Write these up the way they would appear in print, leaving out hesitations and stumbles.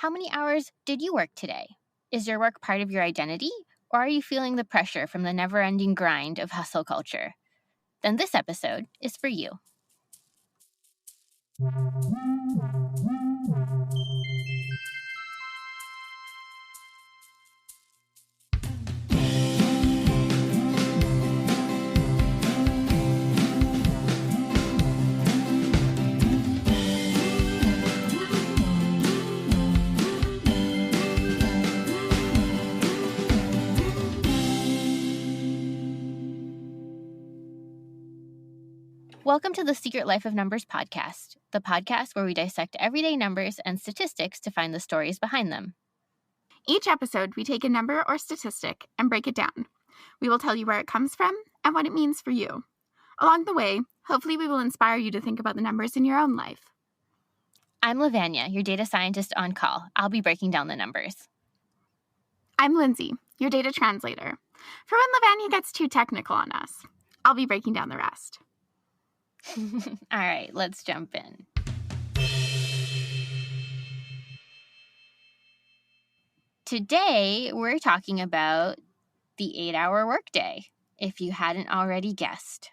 How many hours did you work today? Is your work part of your identity, or are you feeling the pressure from the never-ending grind of hustle culture? Then this episode is for you. Welcome to the Secret Life of Numbers podcast, the podcast where we dissect everyday numbers and statistics to find the stories behind them. Each episode, we take a number or statistic and break it down. We will tell you where it comes from and what it means for you. Along the way, hopefully we will inspire you to think about the numbers in your own life. I'm Levannia, your data scientist on call. I'll be breaking down the numbers. I'm Lindsay, your data translator. For when Levannia gets too technical on us, I'll be breaking down the rest. All right, let's jump in. Today, we're talking about the 8-hour workday, if you hadn't already guessed.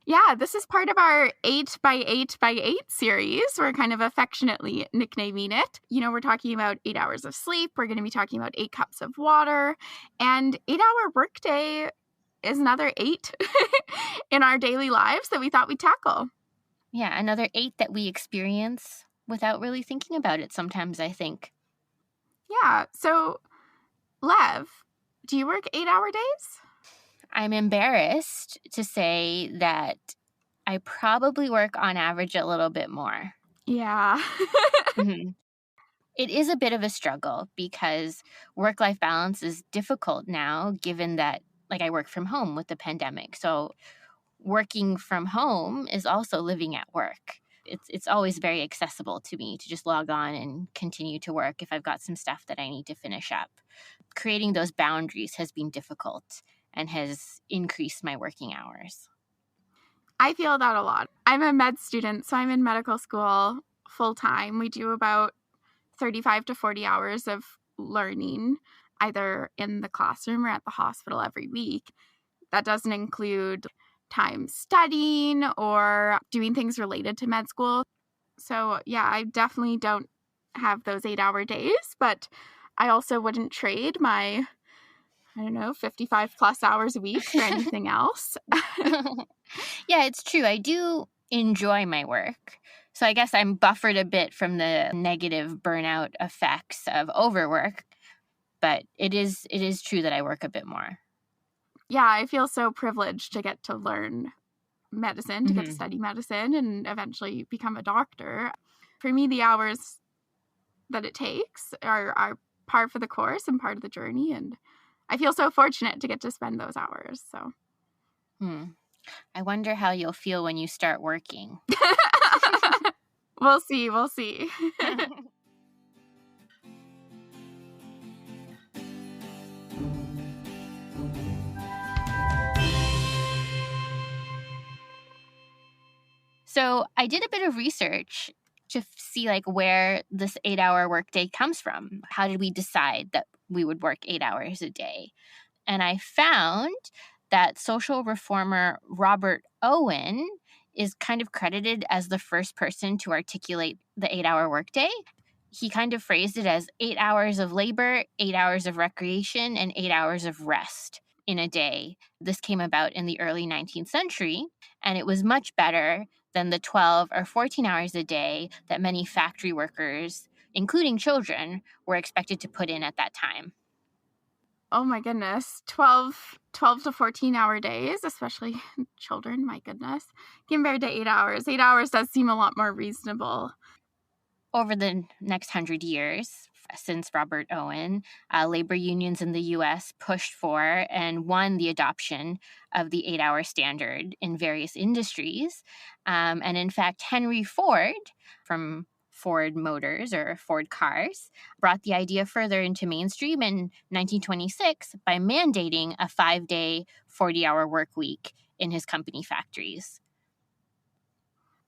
Yeah, this is part of our 8x8x8 series. We're kind of affectionately nicknaming it. We're talking about 8 hours of sleep. We're going to be talking about 8 cups of water. And 8-hour workday is another 8 in our daily lives that we thought we'd tackle. Yeah, another 8 that we experience without really thinking about it sometimes, I think. Yeah, so Lev, do you work 8-hour days? I'm embarrassed to say that I probably work on average a little bit more. Yeah. Mm-hmm. It is a bit of a struggle because work-life balance is difficult now, given that I work from home with the pandemic. So working from home is also living at work. It's always very accessible to me to just log on and continue to work if I've got some stuff that I need to finish up. Creating those boundaries has been difficult and has increased my working hours. I feel that a lot. I'm a med student, so I'm in medical school full-time. We do about 35 to 40 hours of learning, either in the classroom or at the hospital every week. That doesn't include time studying or doing things related to med school. So yeah, I definitely don't have those 8-hour days, but I also wouldn't trade my, 55 plus hours a week for anything else. Yeah, it's true. I do enjoy my work. So I guess I'm buffered a bit from the negative burnout effects of overwork, but it is true that I work a bit more. Yeah, I feel so privileged to get to learn medicine, to get to study medicine and eventually become a doctor. For me, the hours that it takes are par for the course and part of the journey, and I feel so fortunate to get to spend those hours. So, I wonder how you'll feel when you start working. We'll see. So I did a bit of research to see where this 8-hour workday comes from. How did we decide that we would work 8 hours a day? And I found that social reformer Robert Owen is kind of credited as the first person to articulate the 8-hour workday. He kind of phrased it as 8 hours of labor, 8 hours of recreation, and 8 hours of rest in a day. This came about in the early 19th century, and it was much better than the 12 or 14 hours a day that many factory workers, including children, were expected to put in at that time. Oh my goodness, 12 to 14-hour days, especially children, my goodness, compared to 8 hours. 8 hours does seem a lot more reasonable. Over the next 100 years, since Robert Owen, labor unions in the U.S. pushed for and won the adoption of the 8-hour standard in various industries. And in fact, Henry Ford from Ford Motors or Ford Cars brought the idea further into mainstream in 1926 by mandating a 5-day, 40-hour work week in his company factories.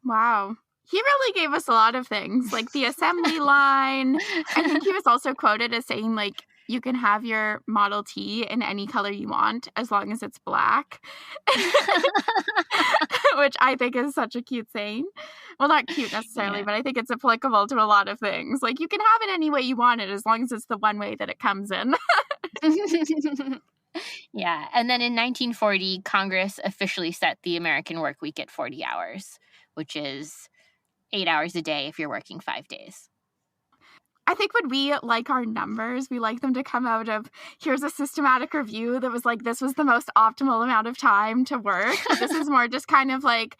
Wow. He really gave us a lot of things, like the assembly line. I think he was also quoted as saying, like, you can have your Model T in any color you want as long as it's black, which I think is such a cute saying. Well, not cute necessarily, Yeah. but I think it's applicable to a lot of things. Like, you can have it any way you want it as long as it's the one way that it comes in. Yeah. And then in 1940, Congress officially set the American work week at 40 hours, which is 8 hours a day if you're working 5 days. I think when we like our numbers, we like them to come out of, here's a systematic review that was like, this was the most optimal amount of time to work. This is more just kind of like,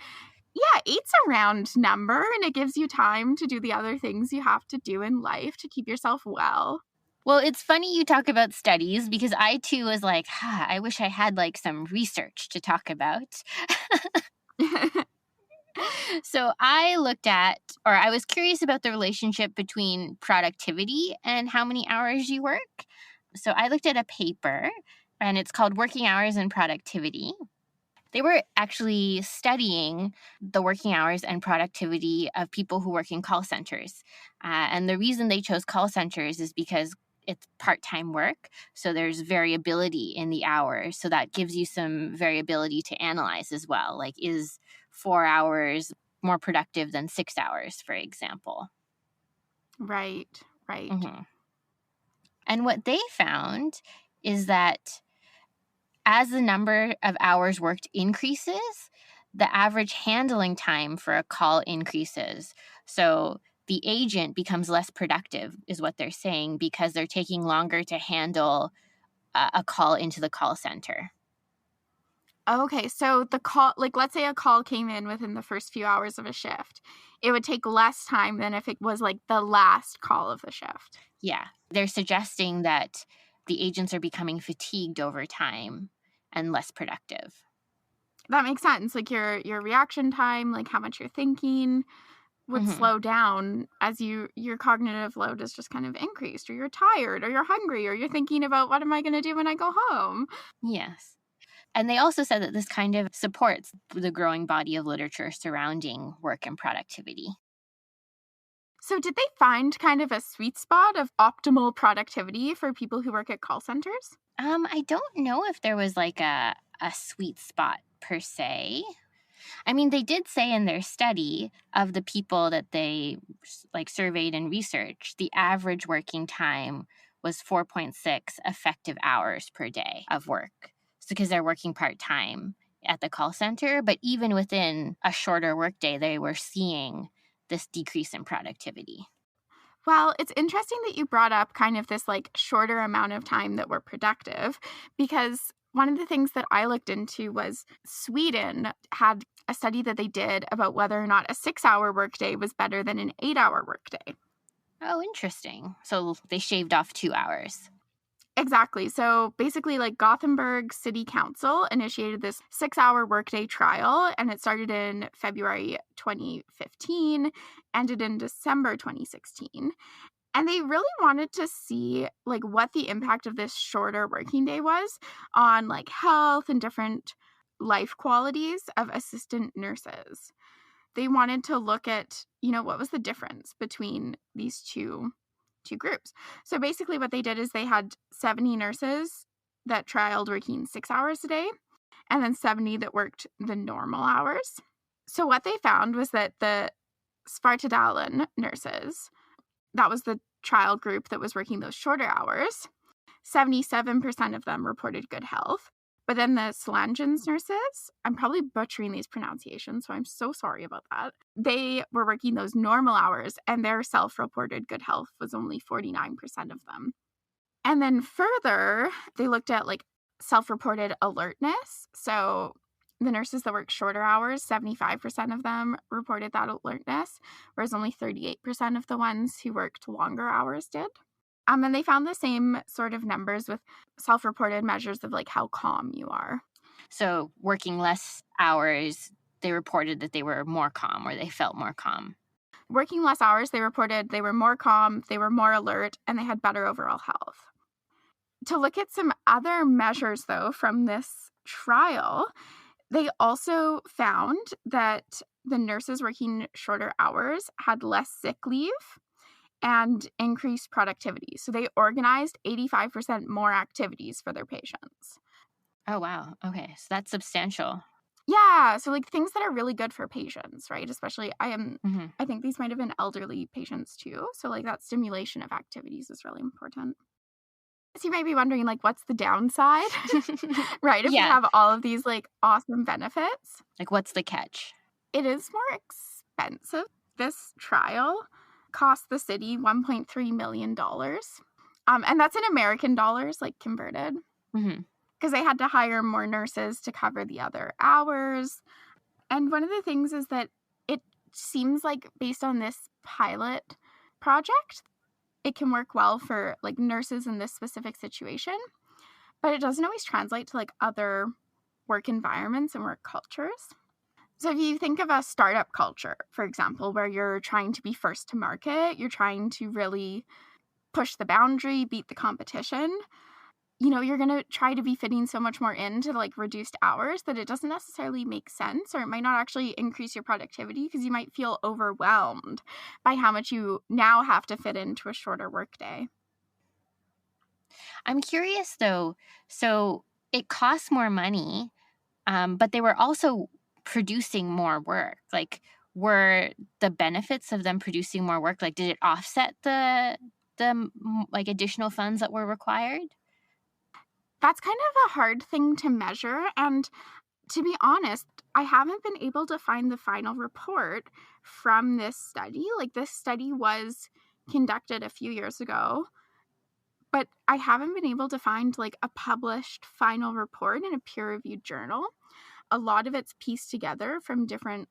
yeah, 8's a round number, and it gives you time to do the other things you have to do in life to keep yourself well. Well, it's funny you talk about studies because I too was like, I wish I had like some research to talk about. So I was curious about the relationship between productivity and how many hours you work. So I looked at a paper, and it's called Working Hours and Productivity. They were actually studying the working hours and productivity of people who work in call centers. And the reason they chose call centers is because it's part-time work. So there's variability in the hours. So that gives you some variability to analyze as well. Like, is 4 hours more productive than 6 hours, for example? Right. Mm-hmm. And what they found is that as the number of hours worked increases, the average handling time for a call increases. So the agent becomes less productive, is what they're saying, because they're taking longer to handle a call into the call center. Okay, so the call, like, let's say a call came in within the first few hours of a shift. It would take less time than if it was like the last call of the shift. Yeah. They're suggesting that the agents are becoming fatigued over time and less productive. That makes sense. Like your reaction time, like how much you're thinking would slow down as your cognitive load is just kind of increased, or you're tired, or you're hungry, or you're thinking about what am I going to do when I go home? Yes. And they also said that this kind of supports the growing body of literature surrounding work and productivity. So did they find kind of a sweet spot of optimal productivity for people who work at call centers? I don't know if there was like a sweet spot per se. I mean, they did say in their study of the people that they like surveyed and researched, the average working time was 4.6 effective hours per day of work. So because they're working part-time at the call center, but even within a shorter workday, they were seeing this decrease in productivity. Well, it's interesting that you brought up kind of this like shorter amount of time that we're productive, because one of the things that I looked into was Sweden had a study that they did about whether or not a 6-hour workday was better than an 8-hour workday. Oh, interesting. So they shaved off 2 hours. Exactly. So basically, like Gothenburg City Council initiated this 6-hour workday trial, and it started in February 2015, ended in December 2016. And they really wanted to see like what the impact of this shorter working day was on like health and different life qualities of assistant nurses. They wanted to look at, what was the difference between these two groups. So basically what they did is they had 70 nurses that trialed working 6 hours a day, and then 70 that worked the normal hours. So what they found was that the Svartedalen nurses, that was the trial group that was working those shorter hours, 77% of them reported good health. But then the Slangens nurses, I'm probably butchering these pronunciations, so I'm so sorry about that. They were working those normal hours, and their self-reported good health was only 49% of them. And then further, they looked at like self-reported alertness. So the nurses that worked shorter hours, 75% of them reported that alertness, whereas only 38% of the ones who worked longer hours did. And they found the same sort of numbers with self-reported measures of like how calm you are. So working less hours, they reported that they were more calm, or they felt more calm. Working less hours, they reported they were more calm, they were more alert, and they had better overall health. To look at some other measures, though, from this trial, they also found that the nurses working shorter hours had less sick leave and increased productivity. So they organized 85% more activities for their patients. Oh, wow. Okay. So that's substantial. Yeah, so like things that are really good for patients, right? Especially Hmm. I think these might have been elderly patients too. So like that stimulation of activities is really important. So you might be wondering like what's the downside? Right, if we Yeah. have all of these like awesome benefits, Like, what's the catch? it is more expensive. This trial cost the city $1.3 million. And that's in American dollars, like converted, Hmm. because they had to hire more nurses to cover the other hours. And one of the things is that it seems like based on this pilot project, it can work well for like nurses in this specific situation, but it doesn't always translate to like other work environments and work cultures. So if you think of a startup culture, for example, where you're trying to be first to market, you're trying to really push the boundary, beat the competition, you're going to try to be fitting so much more into like reduced hours that it doesn't necessarily make sense, or it might not actually increase your productivity because you might feel overwhelmed by how much you now have to fit into a shorter workday. I'm curious though. So it costs more money, but they were also producing more work. Like, were the benefits of them producing more work, like, did it offset the like additional funds that were required? That's kind of a hard thing to measure. And to be honest, I haven't been able to find the final report from this study. Like, this study was conducted a few years ago, but I haven't been able to find like a published final report in a peer-reviewed journal. A lot of it's pieced together from different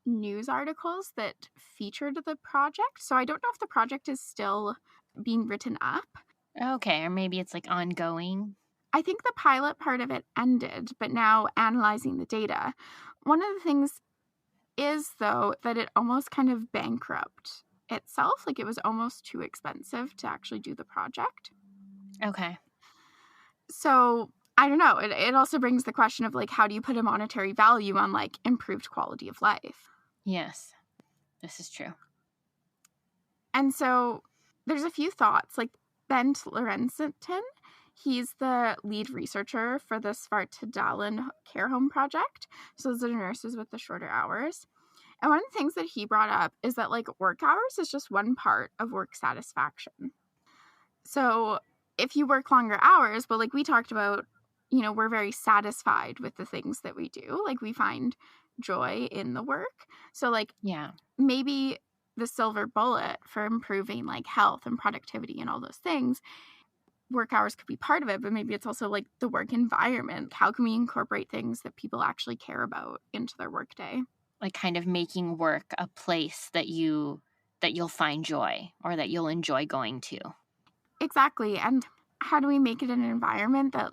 news articles that featured the project. So I don't know if the project is still being written up. Okay, or maybe it's like ongoing. I think the pilot part of it ended, but now analyzing the data. One of the things is, though, that it almost kind of bankrupt itself. Like, it was almost too expensive to actually do the project. Okay. So I don't know. It also brings the question of like, how do you put a monetary value on like improved quality of life? Yes, this is true. And so there's a few thoughts. Like Bent Lorenzenton, he's the lead researcher for the Svartdalen Care Home Project. So those are the nurses with the shorter hours. And one of the things that he brought up is that like work hours is just one part of work satisfaction. So if you work longer hours, but like we talked about, we're very satisfied with the things that we do. Like we find joy in the work. So like Yeah. maybe the silver bullet for improving like health and productivity and all those things, work hours could be part of it, but maybe it's also like the work environment. How can we incorporate things that people actually care about into their workday? Like, kind of making work a place that you'll find joy, or that you'll enjoy going to. Exactly. And how do we make it an environment that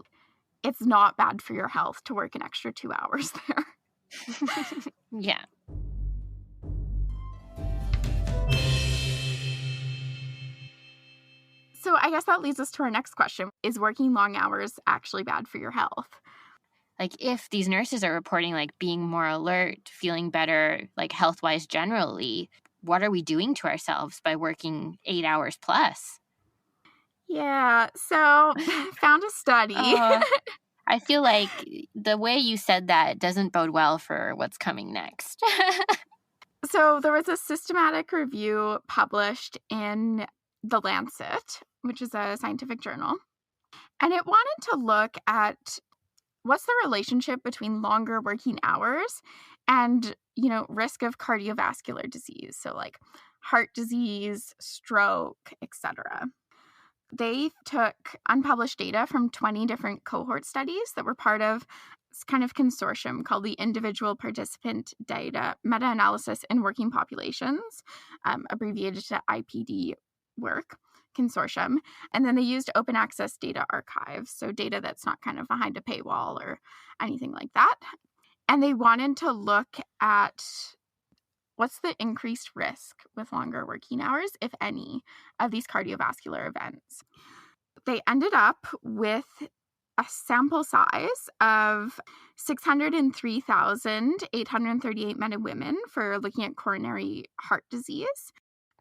it's not bad for your health to work an extra 2 hours there? Yeah. So I guess that leads us to our next question. Is working long hours actually bad for your health? Like, if these nurses are reporting like being more alert, feeling better, like health-wise generally, what are we doing to ourselves by working 8 hours plus? Yeah. So found a study. Oh, I feel like the way you said that doesn't bode well for what's coming next. So there was a systematic review published in The Lancet, which is a scientific journal. And it wanted to look at what's the relationship between longer working hours and, risk of cardiovascular disease. So like heart disease, stroke, etc. They took unpublished data from 20 different cohort studies that were part of this kind of consortium called the Individual Participant Data Meta-Analysis in Working Populations, abbreviated to IPD work consortium. And then they used open access data archives, so data that's not kind of behind a paywall or anything like that. And they wanted to look at what's the increased risk with longer working hours, if any, of these cardiovascular events. They ended up with a sample size of 603,838 men and women for looking at coronary heart disease.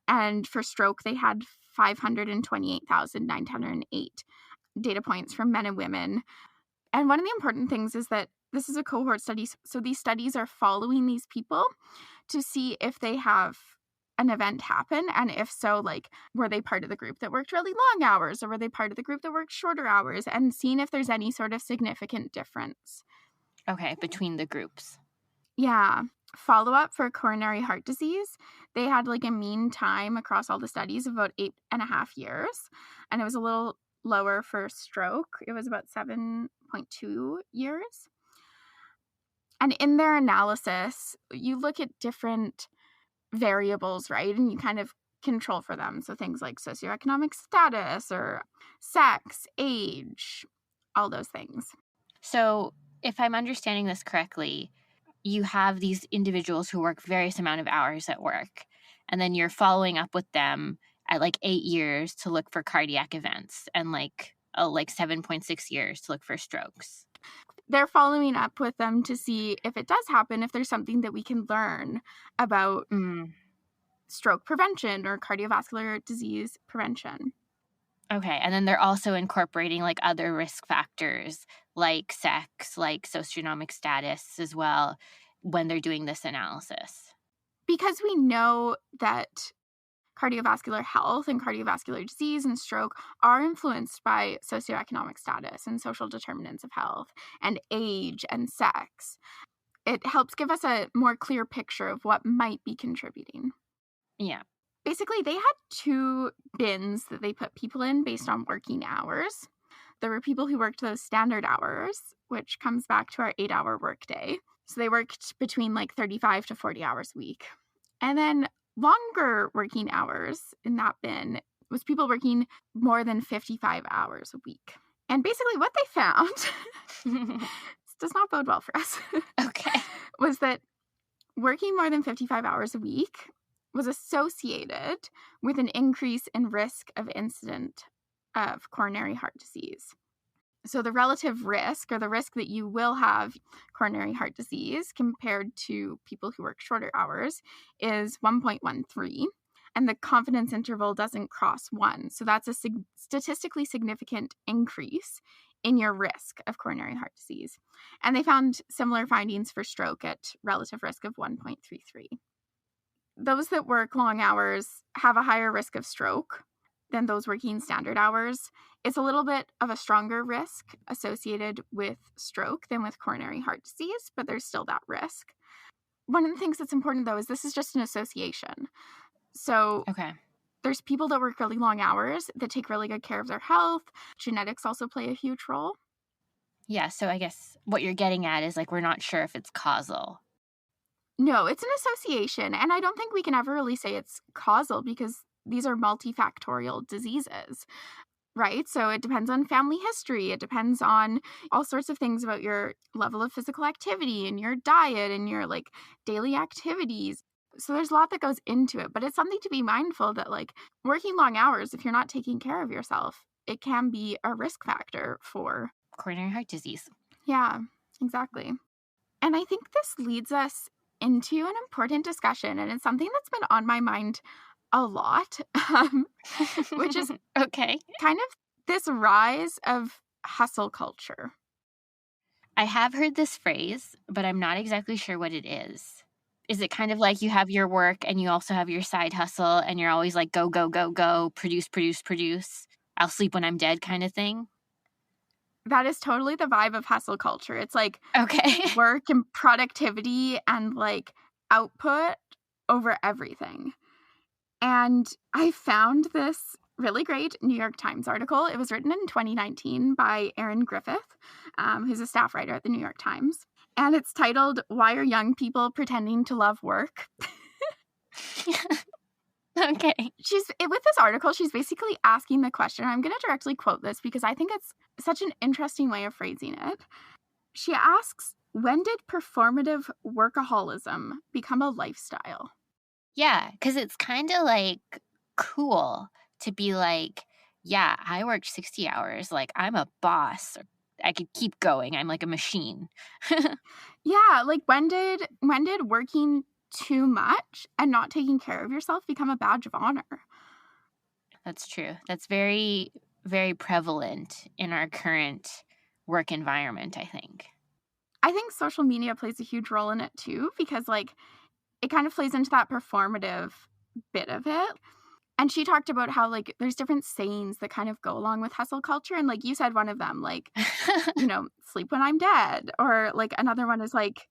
And for stroke, they had 528,908 data points from men and women. And one of the important things is that this is a cohort study. So these studies are following these people to see if they have an event happen. And if so, like, were they part of the group that worked really long hours, or were they part of the group that worked shorter hours, and seeing if there's any sort of significant difference. Okay, between the groups. Yeah. Follow-up for coronary heart disease, they had like a mean time across all the studies of about 8.5 years. And it was a little lower for stroke. It was about 7.2 years. And in their analysis, you look at different variables, right? And you kind of control for them. So things like socioeconomic status or sex, age, all those things. So if I'm understanding this correctly, you have these individuals who work various amount of hours at work, and then you're following up with them at like 8 years to look for cardiac events, and like 7.6 years to look for strokes. They're following up with them to see if it does happen, if there's something that we can learn about stroke prevention or cardiovascular disease prevention. Okay, and then they're also incorporating like other risk factors like sex, like socioeconomic status as well when they're doing this analysis. Because we know that cardiovascular health and cardiovascular disease and stroke are influenced by socioeconomic status and social determinants of health and age and sex. It helps give us a more clear picture of what might be contributing. Yeah. Basically, they had 2 bins that they put people in based on working hours. There were people who worked those standard hours, which comes back to our 8-hour workday. So they worked between like 35 to 40 hours a week. And then longer working hours in that bin was people working more than 55 hours a week. And basically what they found, this does not bode well for us, Okay. was that working more than 55 hours a week was associated with an increase in risk of incident of coronary heart disease. So the relative risk, or the risk that you will have coronary heart disease compared to people who work shorter hours, is 1.13. And the confidence interval doesn't cross 1. So that's a statistically significant increase in your risk of coronary heart disease. And they found similar findings for stroke at relative risk of 1.33. Those that work long hours have a higher risk of stroke than those working standard hours. It's a little bit of a stronger risk associated with stroke than with coronary heart disease, but there's still that risk. One of the things that's important, though, is this is just an association. So there's people that work really long hours that take really good care of their health. Genetics also play a huge role. Yeah, so I guess what you're getting at is like we're not sure if it's causal. No, it's an association. And I don't think we can ever really say it's causal because these are multifactorial diseases, right? So it depends on family history. It depends on all sorts of things about your level of physical activity and your diet and your like daily activities. So there's a lot that goes into it, but it's something to be mindful that like working long hours, if you're not taking care of yourself, it can be a risk factor for coronary heart disease. Yeah, exactly. And I think this leads us into an important discussion, and it's something that's been on my mind a lot, which is kind of this rise of hustle culture. I have heard this phrase, but I'm not exactly sure what it is. Is it kind of like you have your work and you also have your side hustle and you're always like, go, go, go, go, produce, produce, produce. I'll sleep when I'm dead kind of thing? That is totally the vibe of hustle culture. It's like work and productivity and like output over everything. And I found this really great New York Times article. It was written in 2019 by Erin Griffith, who's a staff writer at the New York Times. And it's titled, "Why Are Young People Pretending to Love Work?" Okay. With this article, she's basically asking the question. I'm going to directly quote this because I think it's such an interesting way of phrasing it. She asks, when did performative workaholism become a lifestyle? Yeah, because it's kind of like cool to be like, yeah, I worked 60 hours. Like I'm a boss. I could keep going. I'm like a machine. Yeah, like when did working too much and not taking care of yourself become a badge of honor? That's true. That's very, very prevalent in our current work environment, I think. I think social media plays a huge role in it too, because like it kind of plays into that performative bit of it. And she talked about how like there's different sayings that kind of go along with hustle culture. And like you said, one of them, like, sleep when I'm dead. Or like another one is like,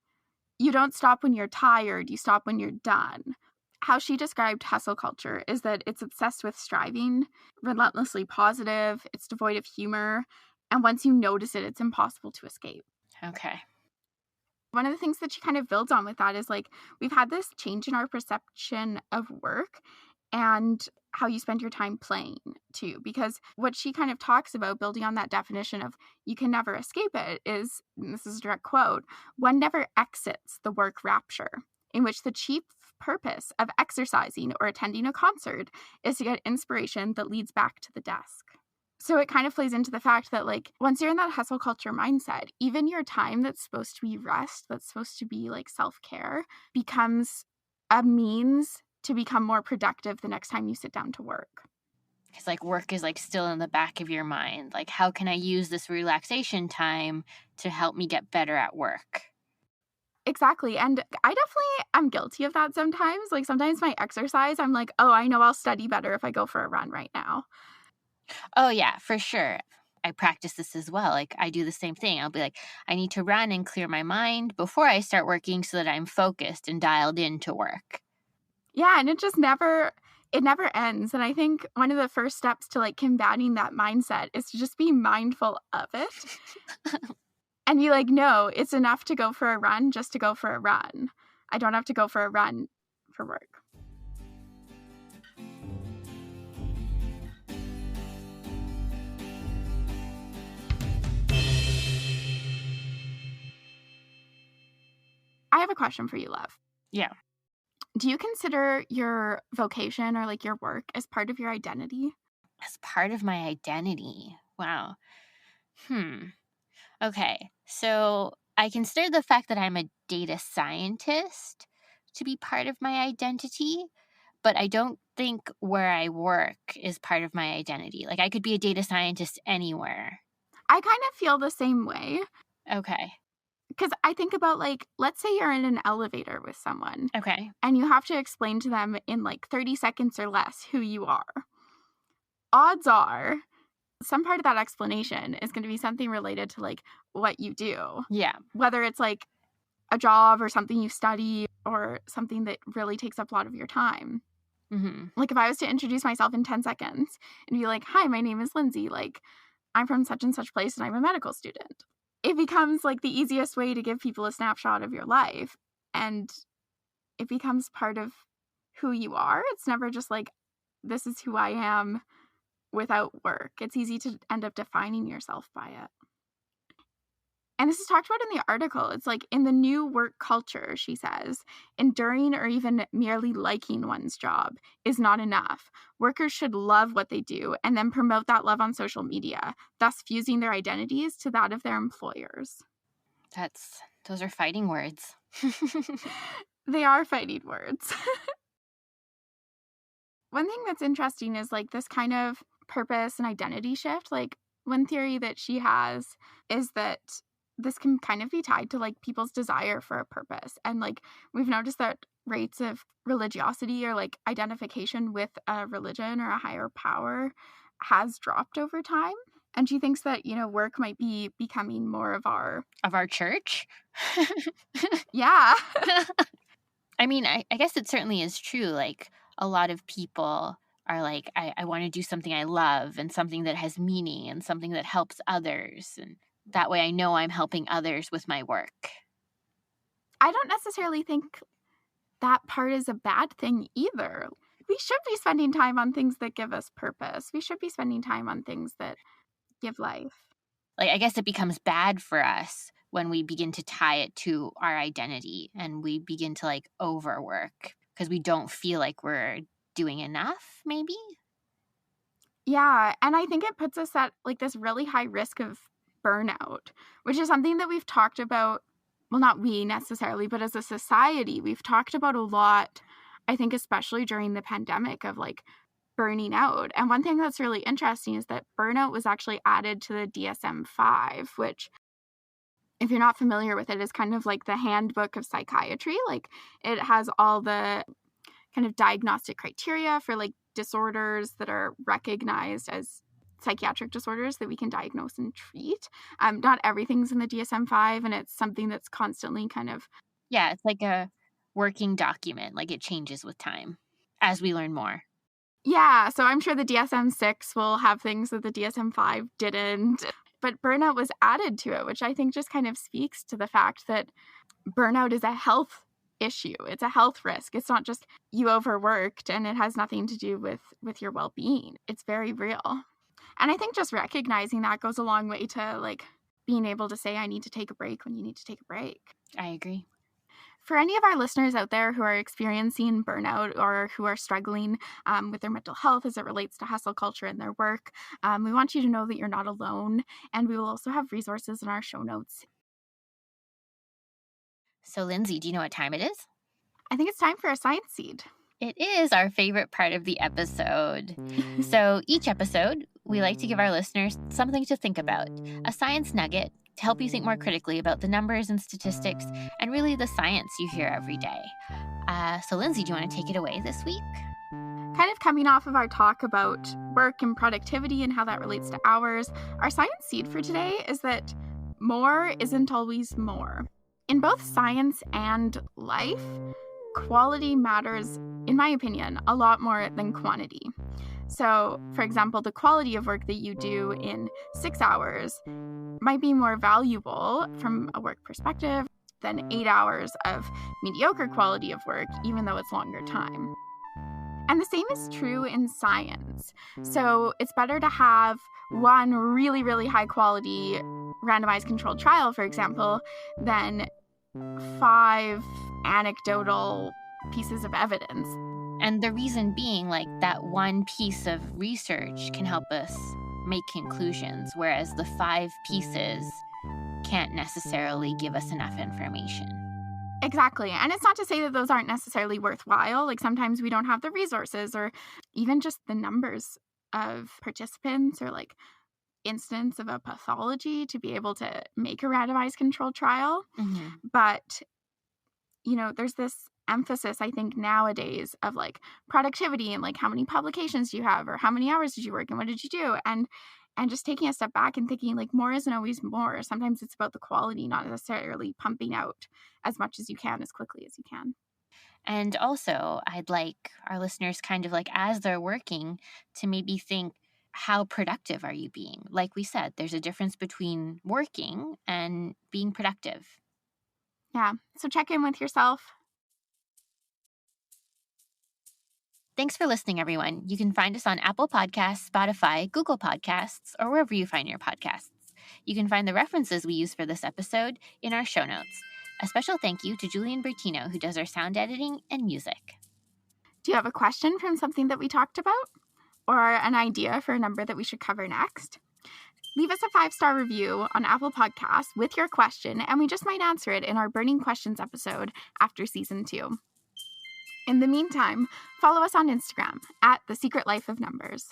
you don't stop when you're tired, you stop when you're done. How she described hustle culture is that it's obsessed with striving, relentlessly positive, it's devoid of humor, and once you notice it, it's impossible to escape. Okay. One of the things that she kind of builds on with that is like we've had this change in our perception of work and how you spend your time playing too. Because what she kind of talks about, building on that definition of you can never escape it, is, and this is a direct quote, one never exits the work rapture, in which the chief purpose of exercising or attending a concert is to get inspiration that leads back to the desk. So it kind of plays into the fact that like once you're in that hustle culture mindset, even your time that's supposed to be rest, that's supposed to be like self-care, becomes a means to become more productive the next time you sit down to work. Because like work is like still in the back of your mind. Like, how can I use this relaxation time to help me get better at work? Exactly. And I definitely am guilty of that sometimes. Like sometimes my exercise, I'm like, oh, I know I'll study better if I go for a run right now. Oh, yeah, for sure. I practice this as well. Like, I do the same thing. I'll be like, I need to run and clear my mind before I start working so that I'm focused and dialed into work. Yeah, and it never ends. And I think one of the first steps to like combating that mindset is to just be mindful of it. And be like, no, it's enough to go for a run just to go for a run. I don't have to go for a run for work. I have a question for you, love. Yeah. Do you consider your vocation or like your work as part of your identity? As part of my identity. Wow. Okay. So I consider the fact that I'm a data scientist to be part of my identity, but I don't think where I work is part of my identity. Like, I could be a data scientist anywhere. I kind of feel the same way. Okay. Because I think about like, let's say you're in an elevator with someone Okay. and you have to explain to them in like 30 seconds or less who you are. Odds are some part of that explanation is going to be something related to like what you do. Yeah. Whether it's like a job or something you study or something that really takes up a lot of your time. Mm-hmm. Like if I was to introduce myself in 10 seconds and be like, hi, my name is Lindsay. Like I'm from such and such place and I'm a medical student. It becomes like the easiest way to give people a snapshot of your life. And it becomes part of who you are. It's never just like, this is who I am without work. It's easy to end up defining yourself by it. And this is talked about in the article. It's like in the new work culture, she says, enduring or even merely liking one's job is not enough. Workers should love what they do and then promote that love on social media, thus fusing their identities to that of their employers. Those are fighting words. They are fighting words. One thing that's interesting is like this kind of purpose and identity shift. Like one theory that she has is that this can kind of be tied to like people's desire for a purpose. And like we've noticed that rates of religiosity or like identification with a religion or a higher power has dropped over time. And she thinks that, work might be becoming more of our church. Yeah. I mean, I guess it certainly is true. Like, a lot of people are like, I want to do something I love and something that has meaning and something that helps others. And that way I know I'm helping others with my work. I don't necessarily think that part is a bad thing either. We should be spending time on things that give us purpose. We should be spending time on things that give life. Like, I guess it becomes bad for us when we begin to tie it to our identity and we begin to like overwork because we don't feel like we're doing enough, maybe. Yeah, and I think it puts us at like this really high risk of burnout, which is something that we've talked about. Well, not we necessarily, but as a society, we've talked about a lot, I think, especially during the pandemic, of like burning out. And one thing that's really interesting is that burnout was actually added to the DSM-5, which, if you're not familiar with it, is kind of like the handbook of psychiatry. Like, it has all the kind of diagnostic criteria for like disorders that are recognized as psychiatric disorders that we can diagnose and treat. Not everything's in the DSM-5, and it's something that's constantly kind of... Yeah, it's like a working document. Like, it changes with time as we learn more. Yeah, so I'm sure the DSM-6 will have things that the DSM-5 didn't. But burnout was added to it, which I think just kind of speaks to the fact that burnout is a health issue. It's a health risk. It's not just you overworked, and it has nothing to do with your well-being. It's very real. And I think just recognizing that goes a long way to like being able to say, I need to take a break when you need to take a break. I agree. For any of our listeners out there who are experiencing burnout or who are struggling with their mental health as it relates to hustle culture in their work, we want you to know that you're not alone, and we will also have resources in our show notes. So, Lindsay, do you know what time it is? I think it's time for a science seed. It is our favorite part of the episode. So each episode, we like to give our listeners something to think about, a science nugget to help you think more critically about the numbers and statistics and really the science you hear every day. So Lindsay, do you want to take it away this week? Kind of coming off of our talk about work and productivity and how that relates to hours, our science seed for today is that more isn't always more. In both science and life, quality matters, in my opinion, a lot more than quantity. So, for example, the quality of work that you do in 6 hours might be more valuable from a work perspective than 8 hours of mediocre quality of work, even though it's longer time. And the same is true in science. So it's better to have one really, really high quality randomized controlled trial, for example, than 5 anecdotal pieces of evidence. And the reason being, like, that one piece of research can help us make conclusions, whereas the 5 pieces can't necessarily give us enough information. Exactly. And it's not to say that those aren't necessarily worthwhile. Like, sometimes we don't have the resources or even just the numbers of participants or like instance of a pathology to be able to make a randomized controlled trial. Mm-hmm. But, you know, there's this emphasis, I think, nowadays of like productivity and like how many publications do you have or how many hours did you work and what did you do? And just taking a step back and thinking like more isn't always more. Sometimes it's about the quality, not necessarily pumping out as much as you can as quickly as you can. And also, I'd like our listeners kind of like as they're working to maybe think, how productive are you being? Like we said, there's a difference between working and being productive. Yeah. So check in with yourself. Thanks for listening, everyone. You can find us on Apple Podcasts, Spotify, Google Podcasts, or wherever you find your podcasts. You can find the references we use for this episode in our show notes. A special thank you to Julian Bertino, who does our sound editing and music. Do you have a question from something that we talked about? Or an idea for a number that we should cover next? Leave us a 5-star review on Apple Podcasts with your question, and we just might answer it in our Burning Questions episode after season 2. In the meantime, follow us on Instagram at The Secret Life of Numbers.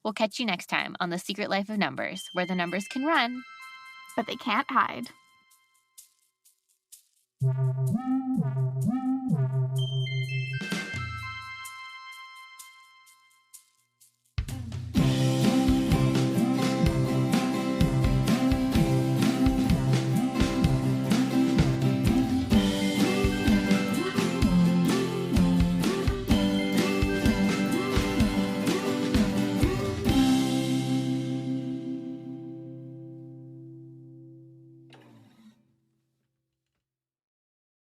We'll catch you next time on The Secret Life of Numbers, where the numbers can run, but they can't hide.